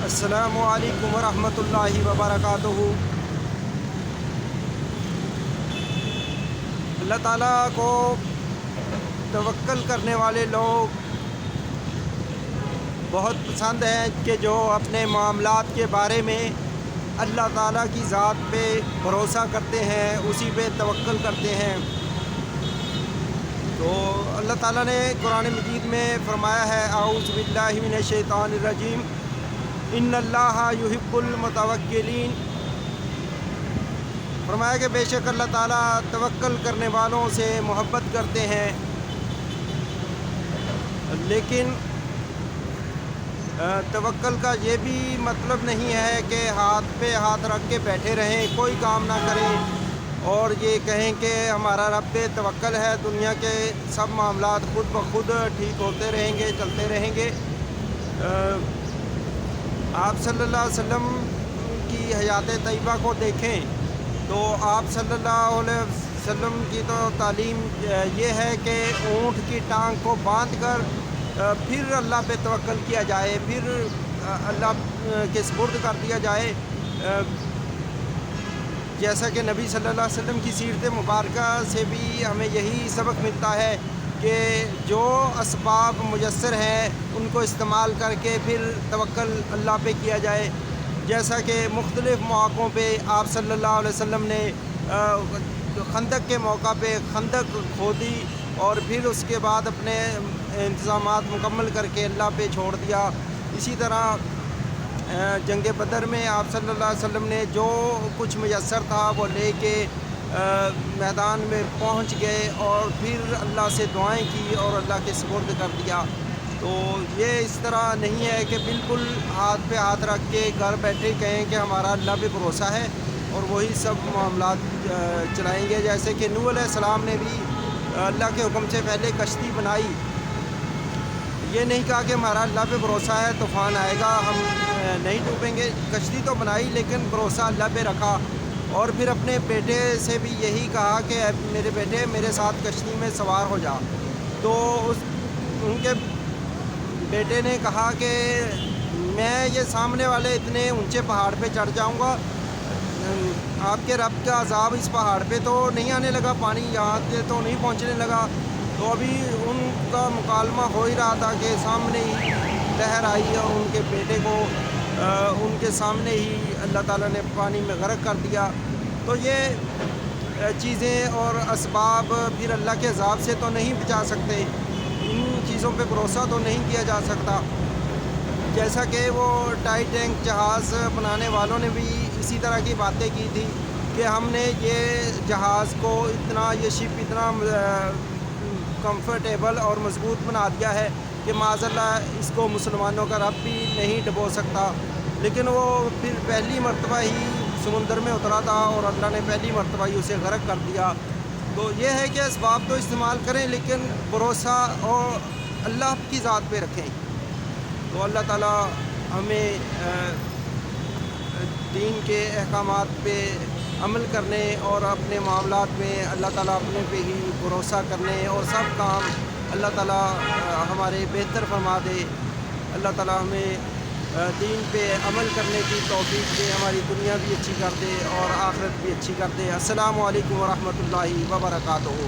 السلام علیکم ورحمۃ اللہ وبرکاتہ۔ اللہ تعالیٰ کو توکل کرنے والے لوگ بہت پسند ہیں کہ جو اپنے معاملات کے بارے میں اللہ تعالیٰ کی ذات پہ بھروسہ کرتے ہیں، اسی پہ توکل کرتے ہیں۔ تو اللہ تعالیٰ نے قرآن مجید میں فرمایا ہے، اعوذ باللہ من الشیطان الرجیم، ان اللہ یحب المتوکلین۔ فرمایا کہ بے شک اللہ تعالیٰ توکل کرنے والوں سے محبت کرتے ہیں، لیکن توکل کا یہ بھی مطلب نہیں ہے کہ ہاتھ پہ ہاتھ رکھ کے بیٹھے رہیں، کوئی کام نہ کریں اور یہ کہیں کہ ہمارا رب پہ توکل ہے، دنیا کے سب معاملات خود بخود ٹھیک ہوتے رہیں گے، چلتے رہیں گے۔ آپ صلی اللہ علیہ وسلم کی حیات طیبہ کو دیکھیں تو آپ صلی اللہ علیہ وسلم کی تو تعلیم یہ ہے کہ اونٹ کی ٹانگ کو باندھ کر پھر اللہ پہ توکل کیا جائے، پھر اللہ کے سپرد کر دیا جائے۔ جیسا کہ نبی صلی اللہ علیہ وسلم کی سیرت مبارکہ سے بھی ہمیں یہی سبق ملتا ہے کہ جو اسباب میسر ہیں ان کو استعمال کر کے پھر توکل اللہ پہ کیا جائے۔ جیسا کہ مختلف مواقعوں پہ آپ صلی اللہ علیہ وسلم نے خندق کے موقع پہ خندق کھودی اور پھر اس کے بعد اپنے انتظامات مکمل کر کے اللہ پہ چھوڑ دیا۔ اسی طرح جنگ بدر میں آپ صلی اللہ علیہ وسلم نے جو کچھ میسر تھا وہ لے کے میدان میں پہنچ گئے اور پھر اللہ سے دعائیں کی اور اللہ کے سپرد کر دیا۔ تو یہ اس طرح نہیں ہے کہ بالکل ہاتھ پہ ہاتھ رکھ کے گھر بیٹھے کہیں کہ ہمارا اللہ پہ بھروسہ ہے اور وہی سب معاملات چلائیں گے۔ جیسے کہ نوح علیہ السلام نے بھی اللہ کے حکم سے پہلے کشتی بنائی، یہ نہیں کہا کہ ہمارا اللہ پہ بھروسہ ہے، طوفان آئے گا ہم نہیں ڈوبیں گے۔ کشتی تو بنائی لیکن بھروسہ اللہ پہ رکھا، اور پھر اپنے بیٹے سے بھی یہی کہا کہ میرے بیٹے میرے ساتھ کشتی میں سوار ہو جا۔ تو ان کے بیٹے نے کہا کہ میں یہ سامنے والے اتنے اونچے پہاڑ پہ چڑھ جاؤں گا، آپ کے رب کا عذاب اس پہاڑ پہ تو نہیں آنے لگا، پانی یہاں سے تو نہیں پہنچنے لگا۔ تو ابھی ان کا مکالمہ ہو ہی رہا تھا کہ سامنے ہی لہر آئی اور ان کے بیٹے کو ان کے سامنے ہی اللہ تعالیٰ نے پانی میں غرق کر دیا۔ تو یہ چیزیں اور اسباب پھر اللہ کے عذاب سے تو نہیں بچا سکتے، ان چیزوں پہ بھروسہ تو نہیں کیا جا سکتا۔ جیسا کہ وہ ٹائٹینک جہاز بنانے والوں نے بھی اسی طرح کی باتیں کی تھی کہ ہم نے یہ جہاز کو اتنا، یہ شپ اتنا کمفرٹیبل اور مضبوط بنا دیا ہے کہ معاذ اللہ اس کو مسلمانوں کا رب بھی نہیں ڈبو سکتا، لیکن وہ پھر پہلی مرتبہ ہی سمندر میں اترا تھا اور اللہ نے پہلی مرتبہ ہی اسے غرق کر دیا۔ تو یہ ہے کہ اسباب تو استعمال کریں لیکن بھروسہ اور اللہ کی ذات پہ رکھیں۔ تو اللہ تعالیٰ ہمیں دین کے احکامات پہ عمل کرنے اور اپنے معاملات میں اللہ تعالیٰ اپنے پہ ہی بھروسہ کرنے اور سب کام اللہ تعالیٰ ہمارے بہتر فرما دے۔ اللہ تعالیٰ ہمیں دین پہ عمل کرنے کی توفیق دے، ہماری دنیا بھی اچھی کر دے اور آخرت بھی اچھی کر دے۔ السلام علیکم ورحمۃ اللہ وبرکاتہ۔